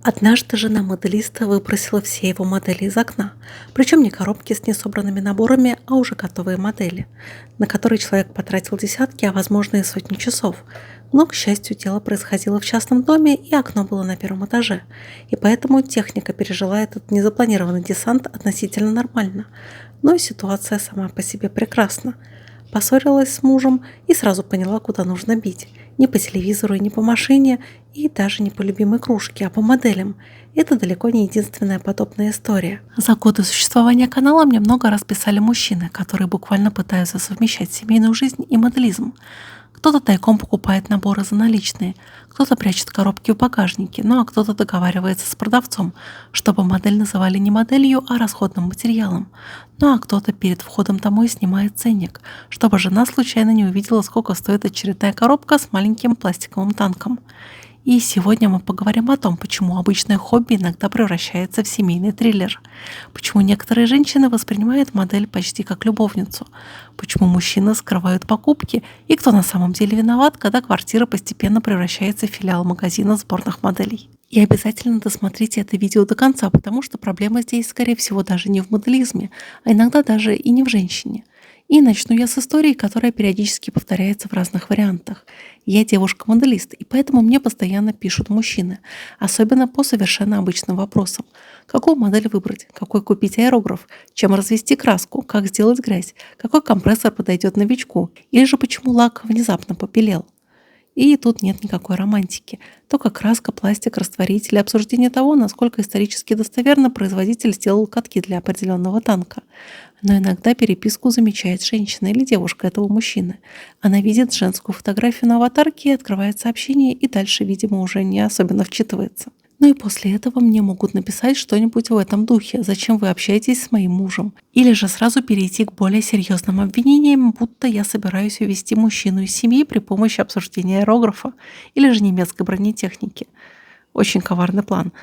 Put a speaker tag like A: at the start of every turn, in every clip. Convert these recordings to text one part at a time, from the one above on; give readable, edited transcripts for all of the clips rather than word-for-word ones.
A: Однажды жена моделиста выбросила все его модели из окна, причем не коробки с несобранными наборами, а уже готовые модели, на которые человек потратил десятки, а возможно и сотни часов. Но, к счастью, дело происходило в частном доме, и окно было на первом этаже, и поэтому техника пережила этот незапланированный десант относительно нормально. Но и ситуация сама по себе прекрасна. Поссорилась с мужем и сразу поняла, куда нужно бить. Не по телевизору и не по машине, и даже не по любимой кружке, а по моделям. Это далеко не единственная подобная история. За годы существования канала мне много раз писали мужчины, которые буквально пытаются совмещать семейную жизнь и моделизм. Кто-то тайком покупает наборы за наличные, кто-то прячет коробки в багажнике, ну а кто-то договаривается с продавцом, чтобы модель называли не моделью, а расходным материалом. Ну а кто-то перед входом домой снимает ценник, чтобы жена случайно не увидела, сколько стоит очередная коробка с маленьким пластиковым танком. И сегодня мы поговорим о том, почему обычное хобби иногда превращается в семейный триллер. Почему некоторые женщины воспринимают модель почти как любовницу. Почему мужчины скрывают покупки и кто на самом деле виноват, когда квартира постепенно превращается в филиал магазина сборных моделей. И обязательно досмотрите это видео до конца, потому что проблема здесь, скорее всего, даже не в моделизме, а иногда даже и не в женщине. И начну я с истории, которая периодически повторяется в разных вариантах. Я девушка-моделист, и поэтому мне постоянно пишут мужчины, особенно по совершенно обычным вопросам. Какую модель выбрать, какой купить аэрограф, чем развести краску, как сделать грязь, какой компрессор подойдет новичку, или же почему лак внезапно побелел. И тут нет никакой романтики. Только краска, пластик, растворитель, обсуждение того, насколько исторически достоверно производитель сделал катки для определенного танка. Но иногда переписку замечает женщина или девушка этого мужчины. Она видит женскую фотографию на аватарке, открывает сообщение и дальше, видимо, уже не особенно вчитывается. Ну и после этого мне могут написать что-нибудь в этом духе: «Зачем вы общаетесь с моим мужем?» Или же сразу перейти к более серьезным обвинениям, будто я собираюсь увести мужчину из семьи при помощи обсуждения аэрографа или же немецкой бронетехники. Очень коварный план.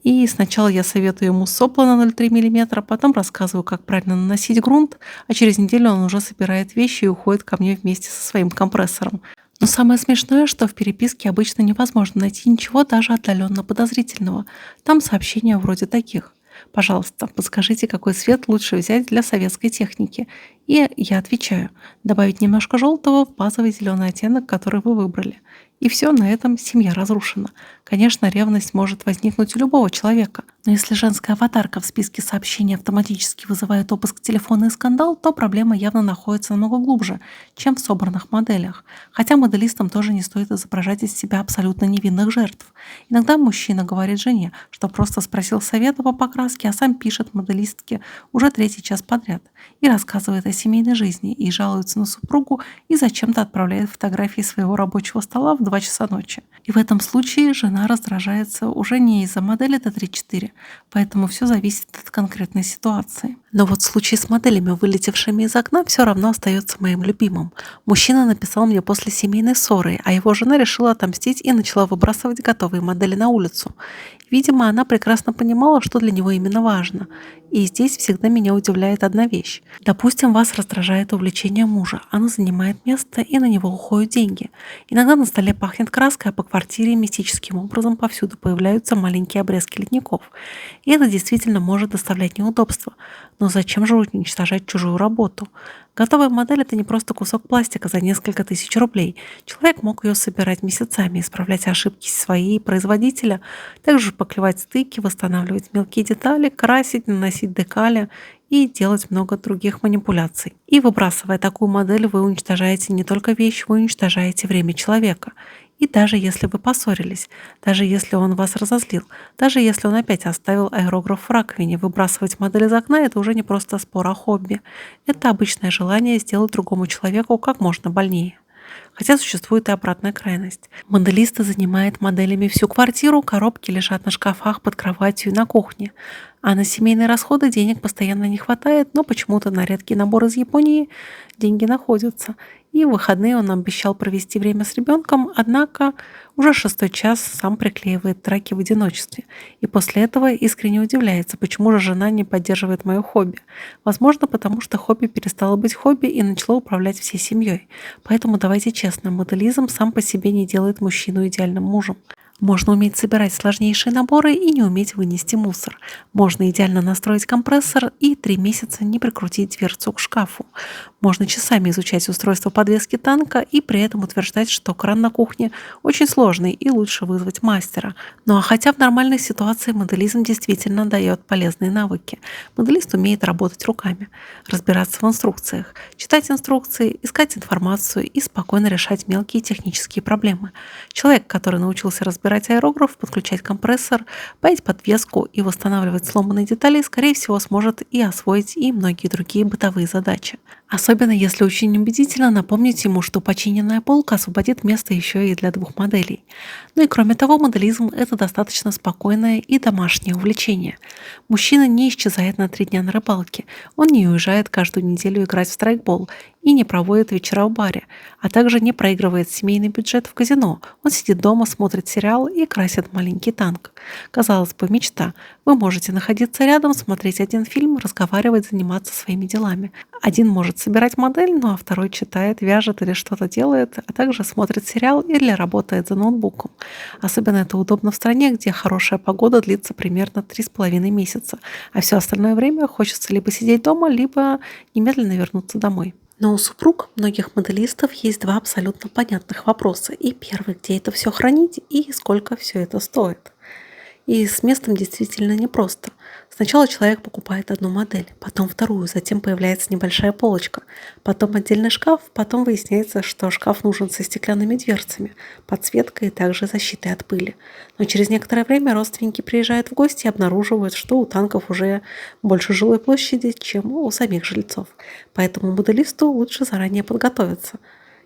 A: И сначала я советую ему сопла на 0,3 мм, потом рассказываю, как правильно наносить грунт, а через неделю он уже собирает вещи и уходит ко мне вместе со своим компрессором. Но самое смешное, что в переписке обычно невозможно найти ничего даже отдаленно подозрительного. Там сообщения вроде таких: «Пожалуйста, подскажите, какой цвет лучше взять для советской техники?» И я отвечаю: «Добавить немножко желтого в базовый зеленый оттенок, который вы выбрали». И все, на этом семья разрушена. Конечно, ревность может возникнуть у любого человека, но если женская аватарка в списке сообщений автоматически вызывает обыск телефона и скандал, то проблема явно находится намного глубже, чем в собранных моделях. Хотя моделистам тоже не стоит изображать из себя абсолютно невинных жертв. Иногда мужчина говорит жене, что просто спросил совета по покраске, а сам пишет моделистке уже 3-й час подряд и рассказывает о семейной жизни, и жалуется на супругу, и зачем-то отправляет фотографии своего рабочего стола в 2 часа ночи. И в этом случае жена раздражается уже не из-за модели Т-34, поэтому все зависит от конкретной ситуации. Но вот случай с моделями, вылетевшими из окна, все равно остается моим любимым. Мужчина написал мне после семейной ссоры, а его жена решила отомстить и начала выбрасывать готовые модели на улицу. Видимо, она прекрасно понимала, что для него именно важно. И здесь всегда меня удивляет одна вещь. Допустим, вас раздражает увлечение мужа, оно занимает место и на него уходят деньги. Иногда на столе пахнет краской, а по квартире мистическим образом повсюду появляются маленькие обрезки ледников. И это действительно может доставлять неудобства. Но зачем же уничтожать чужую работу? Готовая модель — это не просто кусок пластика за несколько тысяч рублей. Человек мог ее собирать месяцами, исправлять ошибки свои и производителя, также поклевать стыки, восстанавливать мелкие детали, красить, наносить декали и делать много других манипуляций. И выбрасывая такую модель, вы уничтожаете не только вещь, вы уничтожаете время человека. И даже если вы поссорились, даже если он вас разозлил, даже если он опять оставил аэрограф в раковине, выбрасывать модель из окна — это уже не просто спор о хобби. Это обычное желание сделать другому человеку как можно больнее. Хотя существует и обратная крайность. Моделисты занимают моделями всю квартиру, коробки лежат на шкафах, под кроватью и на кухне. А на семейные расходы денег постоянно не хватает, но почему-то на редкий набор из Японии деньги находятся. И в выходные он обещал провести время с ребенком, однако уже 6-й час сам приклеивает траки в одиночестве. И после этого искренне удивляется, почему же жена не поддерживает мое хобби. Возможно, потому что хобби перестало быть хобби и начало управлять всей семьей. Поэтому давайте честно, моделизм сам по себе не делает мужчину идеальным мужем. Можно уметь собирать сложнейшие наборы и не уметь вынести мусор. Можно идеально настроить компрессор и 3 месяца не прикрутить дверцу к шкафу. Можно часами изучать устройство подвески танка и при этом утверждать, что кран на кухне очень сложный и лучше вызвать мастера. Ну а хотя в нормальной ситуации моделизм действительно дает полезные навыки. Моделист умеет работать руками, разбираться в инструкциях, читать инструкции, искать информацию и спокойно решать мелкие технические проблемы. Человек, который научился разбирать аэрограф, подключать компрессор, паять подвеску и восстанавливать сломанные детали, скорее всего, сможет и освоить и многие другие бытовые задачи. Особенно если очень убедительно напомнить ему, что починенная полка освободит место еще и для 2 моделей. Ну и кроме того, моделизм – это достаточно спокойное и домашнее увлечение. Мужчина не исчезает на 3 дня на рыбалке, он не уезжает каждую неделю играть в страйкбол и не проводит вечера в баре, а также не проигрывает семейный бюджет в казино. Он сидит дома, смотрит сериал и красит маленький танк. Казалось бы, мечта. Вы можете находиться рядом, смотреть один фильм, разговаривать, заниматься своими делами. Один может собирать модель, ну а второй читает, вяжет или что-то делает, а также смотрит сериал или работает за ноутбуком. Особенно это удобно в стране, где хорошая погода длится примерно 3,5 месяца, а все остальное время хочется либо сидеть дома, либо немедленно вернуться домой. Но у супруг многих моделистов есть 2 абсолютно понятных вопроса. И первый, где это все хранить и сколько все это стоит. И с местом действительно непросто. Сначала человек покупает одну модель, потом вторую, затем появляется небольшая полочка, потом отдельный шкаф, потом выясняется, что шкаф нужен со стеклянными дверцами, подсветкой и также защитой от пыли. Но через некоторое время родственники приезжают в гости и обнаруживают, что у танков уже больше жилой площади, чем у самих жильцов. Поэтому моделисту лучше заранее подготовиться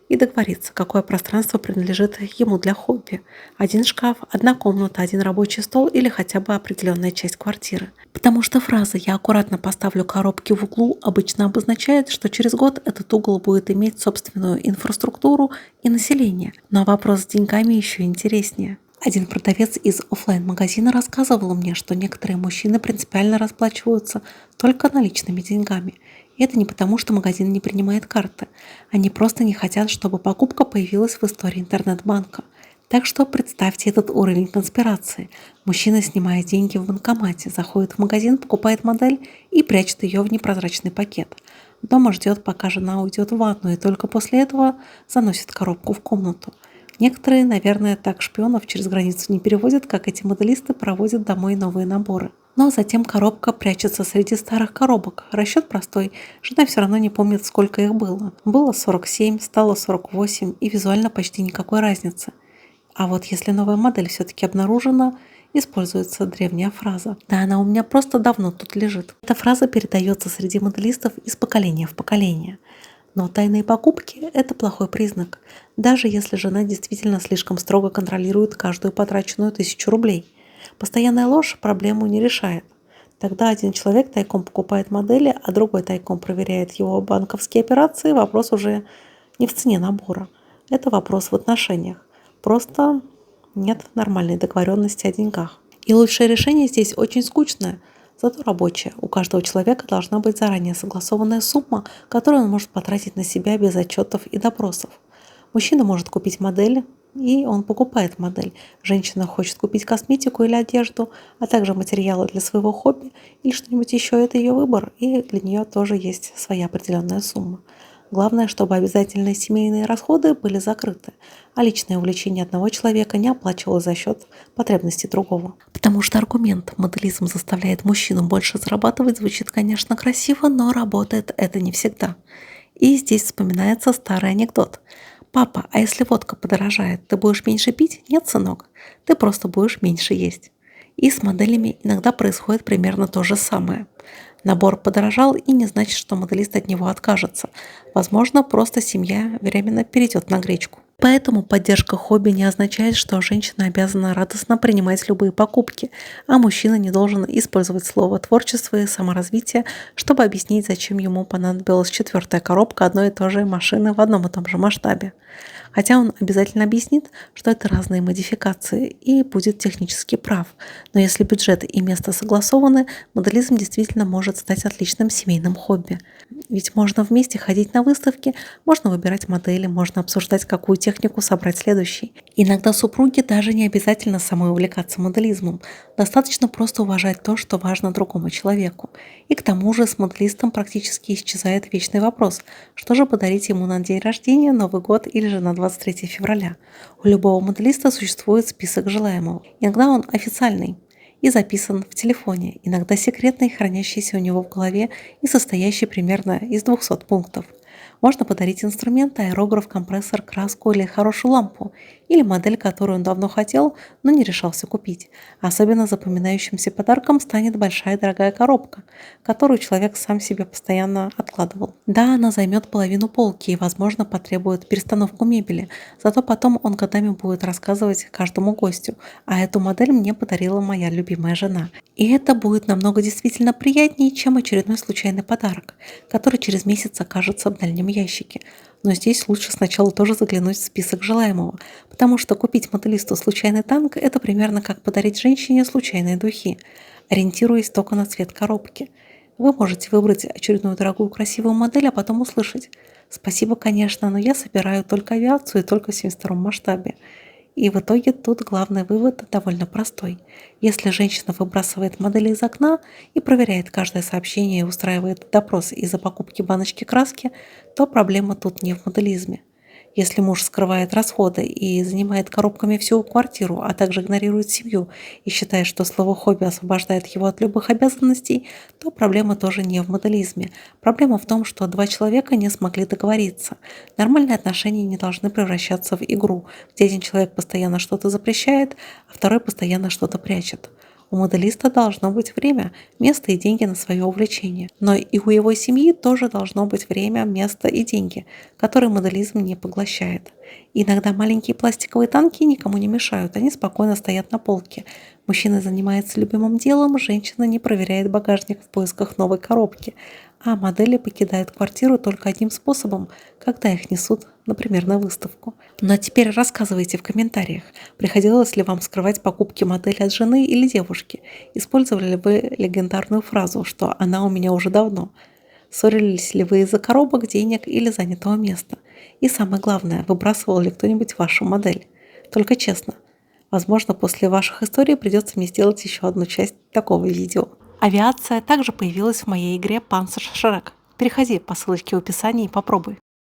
A: и договориться, какое пространство принадлежит ему для хобби. Один шкаф, одна комната, один рабочий стол или хотя бы определенная часть квартиры. Потому что фраза «я аккуратно поставлю коробки в углу» обычно обозначает, что через год этот угол будет иметь собственную инфраструктуру и население. Но вопрос с деньгами еще интереснее. Один продавец из оффлайн-магазина рассказывал мне, что некоторые мужчины принципиально расплачиваются только наличными деньгами. И это не потому, что магазин не принимает карты. Они просто не хотят, чтобы покупка появилась в истории интернет-банка. Так что представьте этот уровень конспирации. Мужчина снимает деньги в банкомате, заходит в магазин, покупает модель и прячет ее в непрозрачный пакет. Дома ждет, пока жена уйдет в ванну, и только после этого заносит коробку в комнату. Некоторые, наверное, так шпионов через границу не переводят, как эти моделисты проводят домой новые наборы. Но затем коробка прячется среди старых коробок. Расчет простой. Жена все равно не помнит, сколько их было. Было 47, стало 48 и визуально почти никакой разницы. А вот если новая модель все-таки обнаружена, используется древняя фраза. Да, она у меня просто давно тут лежит. Эта фраза передается среди моделистов из поколения в поколение. Но тайные покупки – это плохой признак, даже если жена действительно слишком строго контролирует каждую потраченную 1000 рублей. Постоянная ложь проблему не решает. Тогда один человек тайком покупает модели, а другой тайком проверяет его банковские операции. Вопрос уже не в цене набора. Это вопрос в отношениях. Просто нет нормальной договоренности о деньгах. И лучшее решение здесь очень скучное, зато рабочее. У каждого человека должна быть заранее согласованная сумма, которую он может потратить на себя без отчетов и допросов. Мужчина может купить модель, и он покупает модель. Женщина хочет купить косметику или одежду, а также материалы для своего хобби или что-нибудь еще. Это ее выбор, и для нее тоже есть своя определенная сумма. Главное, чтобы обязательные семейные расходы были закрыты, а личное увлечение одного человека не оплачивалось за счет потребностей другого. Потому что аргумент «моделизм заставляет мужчину больше зарабатывать» звучит, конечно, красиво, но работает это не всегда. И здесь вспоминается старый анекдот. «Папа, а если водка подорожает, ты будешь меньше пить?» «Нет, сынок, ты просто будешь меньше есть». И с моделями иногда происходит примерно то же самое. Набор подорожал, и не значит, что моделист от него откажется. Возможно, просто семья временно перейдет на гречку. Поэтому поддержка хобби не означает, что женщина обязана радостно принимать любые покупки, а мужчина не должен использовать слово «творчество» и «саморазвитие», чтобы объяснить, зачем ему понадобилась 4-я коробка одной и той же машины в одном и том же масштабе. Хотя он обязательно объяснит, что это разные модификации и будет технически прав. Но если бюджет и место согласованы, моделизм действительно может стать отличным семейным хобби. Ведь можно вместе ходить на выставки, можно выбирать модели, можно обсуждать, какую технику собрать следующей. Иногда супруги даже не обязательно самой увлекаться моделизмом. Достаточно просто уважать то, что важно другому человеку. И к тому же с моделистом практически исчезает вечный вопрос, что же подарить ему на день рождения, Новый год или же на 23 февраля. У любого моделиста существует список желаемого. Иногда он официальный и записан в телефоне, иногда секретный, хранящийся у него в голове и состоящий примерно из 200 пунктов. Можно подарить инструмент, аэрограф, компрессор, краску или хорошую лампу, или модель, которую он давно хотел, но не решался купить. Особенно запоминающимся подарком станет большая дорогая коробка, которую человек сам себе постоянно откладывал. Да, она займет половину полки и, возможно, потребует перестановку мебели, зато потом он годами будет рассказывать каждому гостю, а эту модель мне подарила моя любимая жена. И это будет намного действительно приятнее, чем очередной случайный подарок, который через месяц окажется в дальнем ящике. Но здесь лучше сначала тоже заглянуть в список желаемого, потому что купить моделисту случайный танк – это примерно как подарить женщине случайные духи, ориентируясь только на цвет коробки. Вы можете выбрать очередную дорогую красивую модель, а потом услышать: «Спасибо, конечно, но я собираю только авиацию и только в 72-м масштабе». И в итоге тут главный вывод довольно простой. Если женщина выбрасывает модели из окна и проверяет каждое сообщение и устраивает допрос из-за покупки баночки краски, то проблема тут не в моделизме. Если муж скрывает расходы и занимает коробками всю квартиру, а также игнорирует семью и считает, что слово «хобби» освобождает его от любых обязанностей, то проблема тоже не в моделизме. Проблема в том, что два человека не смогли договориться. Нормальные отношения не должны превращаться в игру, где один человек постоянно что-то запрещает, а второй постоянно что-то прячет. У моделиста должно быть время, место и деньги на свое увлечение. Но и у его семьи тоже должно быть время, место и деньги, которые моделизм не поглощает. Иногда маленькие пластиковые танки никому не мешают, они спокойно стоят на полке. Мужчина занимается любимым делом, женщина не проверяет багажник в поисках новой коробки, а модели покидают квартиру только одним способом, когда их несут, например, на выставку. Но теперь рассказывайте в комментариях, приходилось ли вам скрывать покупки модели от жены или девушки, использовали ли вы легендарную фразу, что «она у меня уже давно», ссорились ли вы из-за коробок, денег или занятого места, и самое главное, выбрасывал ли кто-нибудь вашу модель. Только честно. Возможно, после ваших историй придется мне сделать еще одну часть такого видео. Авиация также появилась в моей игре Panzer Shrek. Переходи по ссылочке в описании и попробуй.